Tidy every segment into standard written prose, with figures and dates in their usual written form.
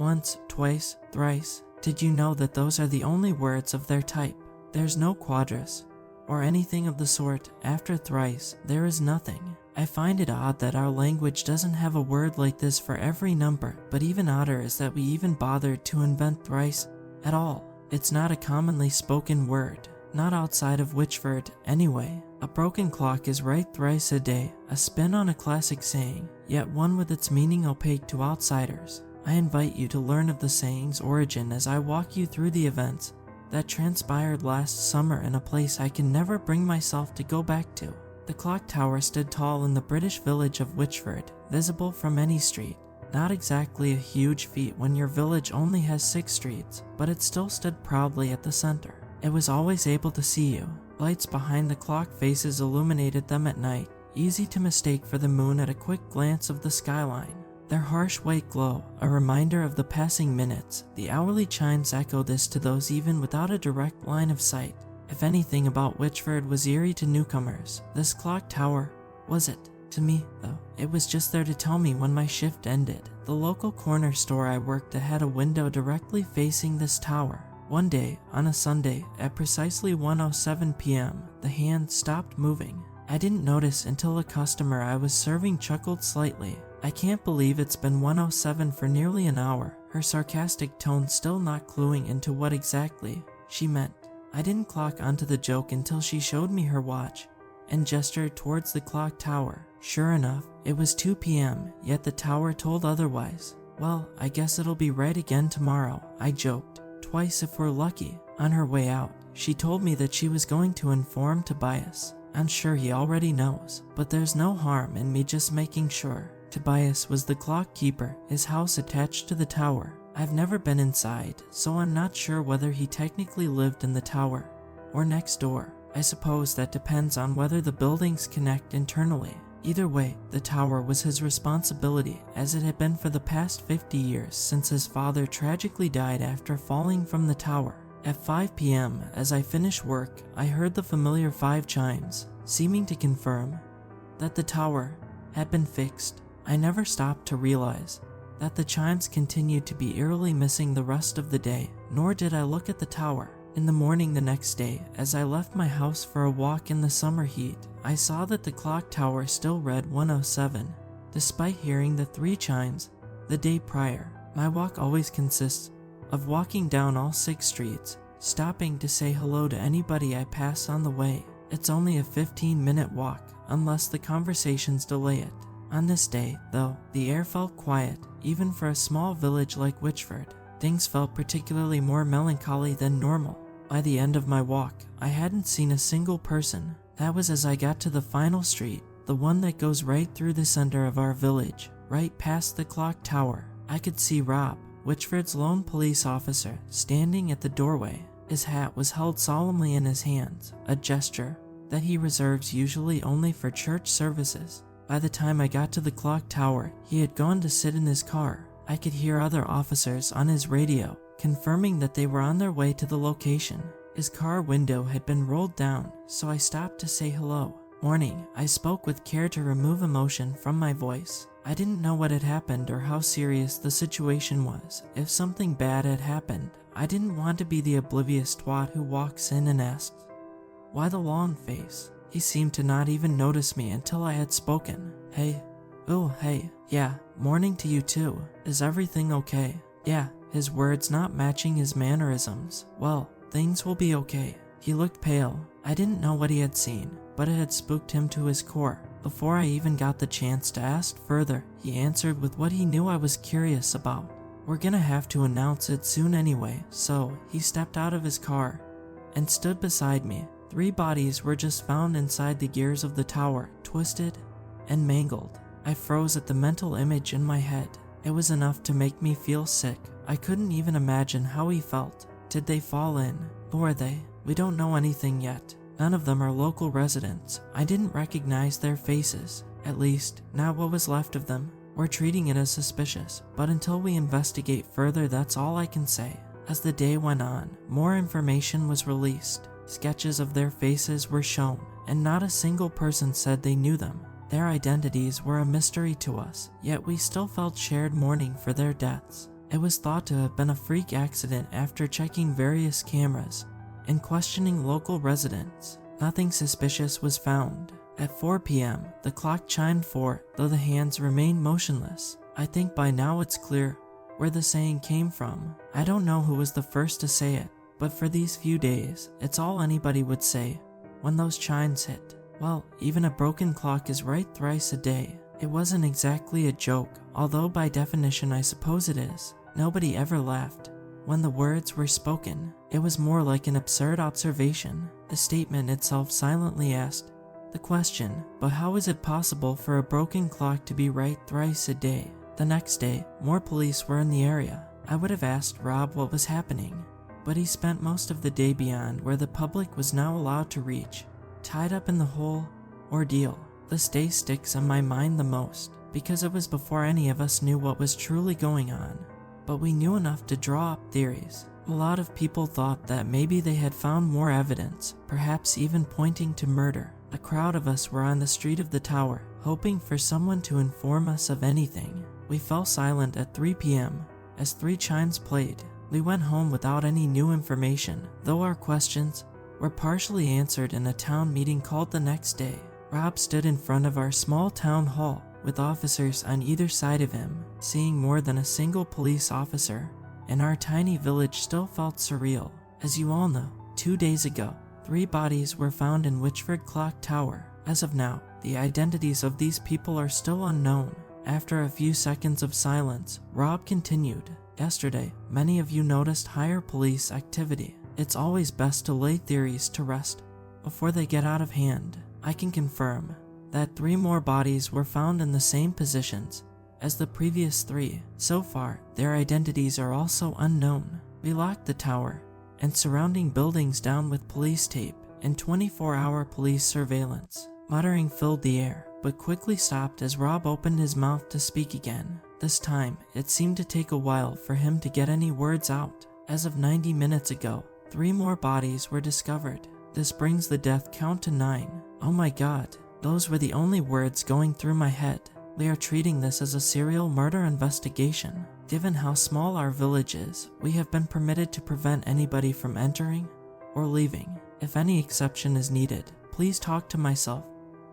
once, twice, thrice. Did you know that those are the only words of their type? There's no quadrus or anything of the sort. After thrice, there is nothing. I find it odd that our language doesn't have a word like this for every number, but even odder is that we even bothered to invent thrice at all. It's not a commonly spoken word, not outside of Witchford anyway. A broken clock is right thrice a day, a spin on a classic saying, yet one with its meaning opaque to outsiders. I invite you to learn of the saying's origin as I walk you through the events that transpired last summer in a place I can never bring myself to go back to. The clock tower stood tall in the British village of Witchford, visible from any street. Not exactly a huge feat when your village only has 6 streets, but it still stood proudly at the center. It was always able to see you. Lights behind the clock faces illuminated them at night, easy to mistake for the moon at a quick glance of the skyline. Their harsh white glow, a reminder of the passing minutes. The hourly chimes echo this to those even without a direct line of sight. If anything about Witchford was eerie to newcomers, this clock tower wasn't. To me, though, it was just there to tell me when my shift ended. The local corner store I worked at had a window directly facing this tower. One day, on a Sunday, at precisely 1:07 p.m., the hand stopped moving. I didn't notice until a customer I was serving chuckled slightly. "I can't believe it's been 1:07 for nearly an hour," her sarcastic tone still not cluing into what exactly she meant. I didn't clock onto the joke until she showed me her watch and gestured towards the clock tower. Sure enough, it was 2 p.m., yet the tower told otherwise. "Well, I guess it'll be right again tomorrow," I joked. "Twice if we're lucky." On her way out, she told me that she was going to inform Tobias. I'm sure he already knows, but there's no harm in me just making sure. Tobias was the clock keeper, his house attached to the tower. I've never been inside, so I'm not sure whether he technically lived in the tower or next door. I suppose that depends on whether the buildings connect internally. Either way, the tower was his responsibility, as it had been for the past 50 years since his father tragically died after falling from the tower. At 5 p.m., as I finished work, I heard the familiar 5 chimes, seeming to confirm that the tower had been fixed. I never stopped to realize that the chimes continued to be eerily missing the rest of the day, nor did I look at the tower. In the morning the next day, as I left my house for a walk in the summer heat, I saw that the clock tower still read 1:07, despite hearing the 3 chimes the day prior. My walk always consists of walking down all 6 streets, stopping to say hello to anybody I pass on the way. It's only a 15-minute walk, unless the conversations delay it. On this day, though, the air felt quiet, even for a small village like Witchford. Things felt particularly more melancholy than normal. By the end of my walk, I hadn't seen a single person. That was as I got to the final street, the one that goes right through the center of our village, right past the clock tower. I could see Rob, Witchford's lone police officer, standing at the doorway. His hat was held solemnly in his hands, a gesture that he reserves usually only for church services. By the time I got to the clock tower, he had gone to sit in his car. I could hear other officers on his radio, confirming that they were on their way to the location. His car window had been rolled down, so I stopped to say hello. "Morning," I spoke with care to remove emotion from my voice. I didn't know what had happened or how serious the situation was. If something bad had happened, I didn't want to be the oblivious twat who walks in and asks, "Why the long face?" He seemed to not even notice me until I had spoken. "Hey." "Oh, hey. Yeah, morning to you too. Is everything okay?" "Yeah," his words not matching his mannerisms. "Well, things will be okay." He looked pale. I didn't know what he had seen, but it had spooked him to his core. Before I even got the chance to ask further, he answered with what he knew I was curious about. "We're gonna have to announce it soon anyway." So he stepped out of his car and stood beside me. 3 bodies were just found inside the gears of the tower, twisted and mangled. I froze at the mental image in my head. It was enough to make me feel sick. I couldn't even imagine how he felt. Did they fall in? Who are they? We don't know anything yet. None of them are local residents. I didn't recognize their faces, at least not what was left of them. We're treating it as suspicious, but until we investigate further, that's all I can say. As the day went on, more information was released. Sketches of their faces were shown, and not a single person said they knew them. Their identities were a mystery to us, yet we still felt shared mourning for their deaths. It was thought to have been a freak accident after checking various cameras and questioning local residents. Nothing suspicious was found. At 4 p.m., the clock chimed 4, though the hands remained motionless. I think by now it's clear where the saying came from. I don't know who was the first to say it, but for these few days, it's all anybody would say when those chimes hit. Well, even a broken clock is right thrice a day. It wasn't exactly a joke, although by definition I suppose it is. Nobody ever laughed when the words were spoken. It was more like an absurd observation. The statement itself silently asked the question, but how is it possible for a broken clock to be right thrice a day? The next day, more police were in the area. I would have asked Rob what was happening, but he spent most of the day beyond where the public was now allowed to reach, tied up in the whole ordeal. This day sticks in my mind the most, because it was before any of us knew what was truly going on, but we knew enough to draw up theories. A lot of people thought that maybe they had found more evidence, perhaps even pointing to murder. A crowd of us were on the street of the tower, hoping for someone to inform us of anything. We fell silent at 3 p.m. as 3 chimes played. We went home without any new information, though our questions were partially answered in a town meeting called the next day. Rob stood in front of our small town hall, with officers on either side of him. Seeing more than a single police officer in our tiny village still felt surreal. As you all know, 2 days ago, 3 bodies were found in Witchford Clock Tower. As of now, the identities of these people are still unknown. After a few seconds of silence, Rob continued. Yesterday, many of you noticed higher police activity. It's always best to lay theories to rest before they get out of hand. I can confirm that 3 more bodies were found in the same positions as the previous 3. So far, their identities are also unknown. We locked the tower and surrounding buildings down with police tape and 24-hour police surveillance. Muttering filled the air, but quickly stopped as Rob opened his mouth to speak again. This time, it seemed to take a while for him to get any words out. As of 90 minutes ago, 3 more bodies were discovered. This brings the death count to 9. Oh my god, those were the only words going through my head. We are treating this as a serial murder investigation. Given how small our village is, we have been permitted to prevent anybody from entering or leaving. If any exception is needed, please talk to myself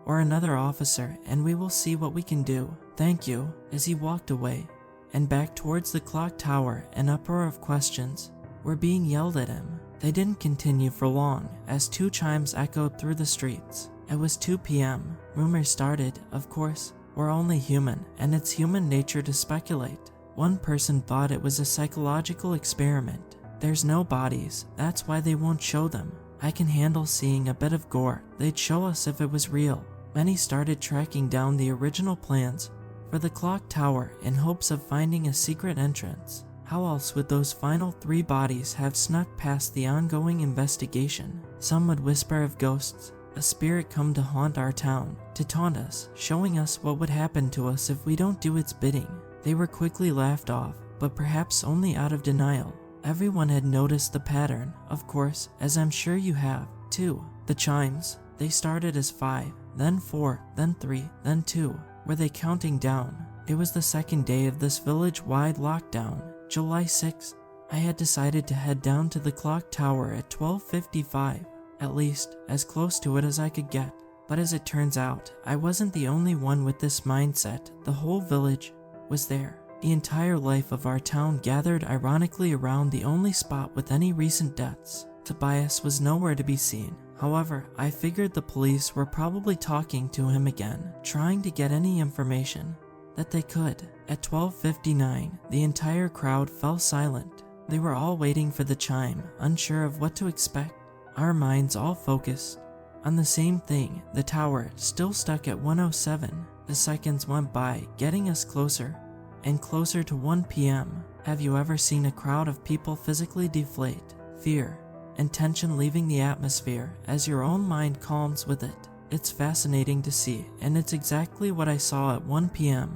or another officer and we will see what we can do. Thank you. As he walked away and back towards the clock tower, an uproar of questions were being yelled at him. They didn't continue for long as 2 chimes echoed through the streets. It was 2 p.m. Rumors started, of course. We're only human, and it's human nature to speculate. One person thought it was a psychological experiment. There's no bodies, that's why they won't show them. I can handle seeing a bit of gore. They'd show us if it was real. Many started tracking down the original plans for the clock tower in hopes of finding a secret entrance. How else would those final 3 bodies have snuck past the ongoing investigation? Some would whisper of ghosts, a spirit come to haunt our town, to taunt us, showing us what would happen to us if we don't do its bidding. They were quickly laughed off, but perhaps only out of denial. Everyone had noticed the pattern, of course, as I'm sure you have, too. The chimes, they started as 5, then 4, then 3, then 2. Were they counting down? It was the second day of this village-wide lockdown, July 6th. I had decided to head down to the clock tower at 12:55, at least as close to it as I could get. But as it turns out, I wasn't the only one with this mindset. The whole village was there. The entire life of our town gathered ironically around the only spot with any recent deaths. Tobias was nowhere to be seen. However, I figured the police were probably talking to him again, trying to get any information that they could. At 12:59, the entire crowd fell silent. They were all waiting for the chime, unsure of what to expect. Our minds all focused on the same thing, the tower still stuck at 107. The seconds went by, getting us closer and closer to 1 p.m. Have you ever seen a crowd of people physically deflate? Fear and tension leaving the atmosphere as your own mind calms with it. It's fascinating to see, and it's exactly what I saw at 1 p.m.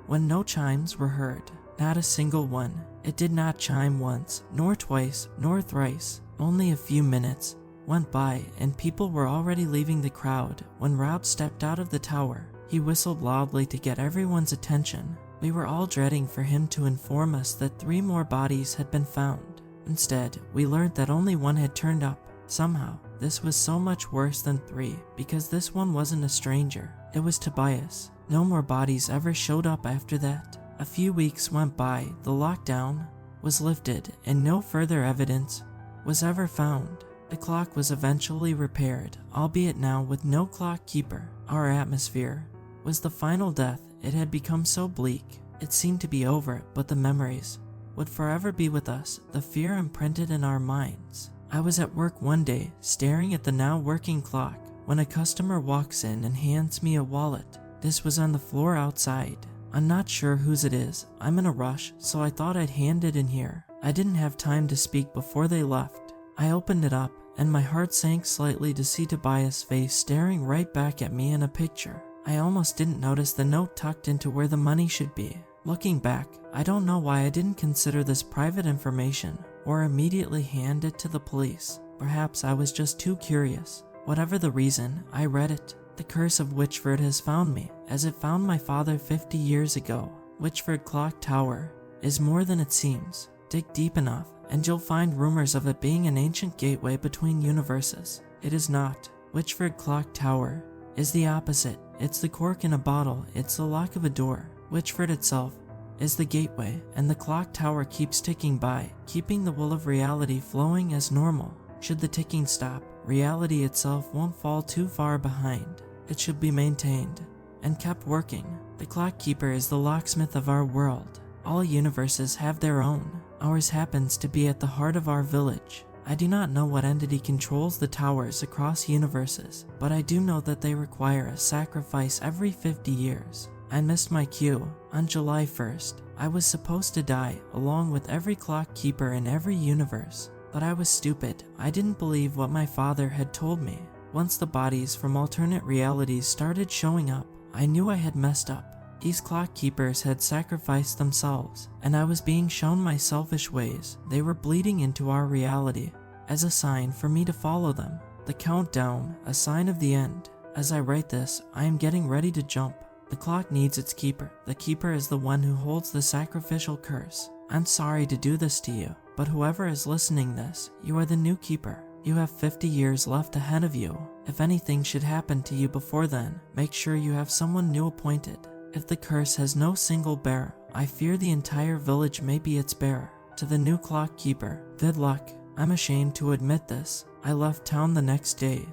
when no chimes were heard. Not a single one. It did not chime once, nor twice, nor thrice. Only a few minutes went by and people were already leaving the crowd when Rob stepped out of the tower. He whistled loudly to get everyone's attention. We were all dreading for him to inform us that 3 more bodies had been found. Instead, we learned that only 1 had turned up. Somehow, this was so much worse than 3 because this one wasn't a stranger. It was Tobias. No more bodies ever showed up after that. A few weeks went by, the lockdown was lifted, and no further evidence was ever found. The clock was eventually repaired, albeit now with no clock keeper. Our atmosphere was the final death. It had become so bleak. It seemed to be over, but the memories would forever be with us, the fear imprinted in our minds. I was at work one day, staring at the now working clock, when a customer walks in and hands me a wallet. This was on the floor outside. I'm not sure whose it is. I'm in a rush, so I thought I'd hand it in here. I didn't have time to speak before they left. I opened it up, and my heart sank slightly to see Tobias' face staring right back at me in a picture. I almost didn't notice the note tucked into where the money should be. Looking back, I don't know why I didn't consider this private information or immediately hand it to the police. Perhaps I was just too curious. Whatever the reason, I read it. The curse of Witchford has found me, as it found my father 50 years ago. Witchford Clock Tower is more than it seems. Dig deep enough, and you'll find rumors of it being an ancient gateway between universes. It is not. Witchford Clock Tower is the opposite. It's the cork in a bottle. It's the lock of a door. Witchford itself is the gateway, and the clock tower keeps ticking by, keeping the will of reality flowing as normal. Should the ticking stop, reality itself won't fall too far behind. It should be maintained and kept working. The clock keeper is the locksmith of our world. All universes have their own. Ours happens to be at the heart of our village. I do not know what entity controls the towers across universes, but I do know that they require a sacrifice every 50 years. I missed my cue. On July 1st, I was supposed to die along with every clock keeper in every universe. But I was stupid. I didn't believe what my father had told me. Once the bodies from alternate realities started showing up, I knew I had messed up. These clock keepers had sacrificed themselves, and I was being shown my selfish ways. They were bleeding into our reality as a sign for me to follow them. The countdown, a sign of the end. As I write this, I am getting ready to jump. The clock needs its keeper. The keeper is the one who holds the sacrificial curse. I'm sorry to do this to you, but whoever is listening this, you are the new keeper. You have 50 years left ahead of you. If anything should happen to you before then, make sure you have someone new appointed. If the curse has no single bearer, I fear the entire village may be its bearer. To the new clock keeper, good luck. I'm ashamed to admit this. I left town the next day.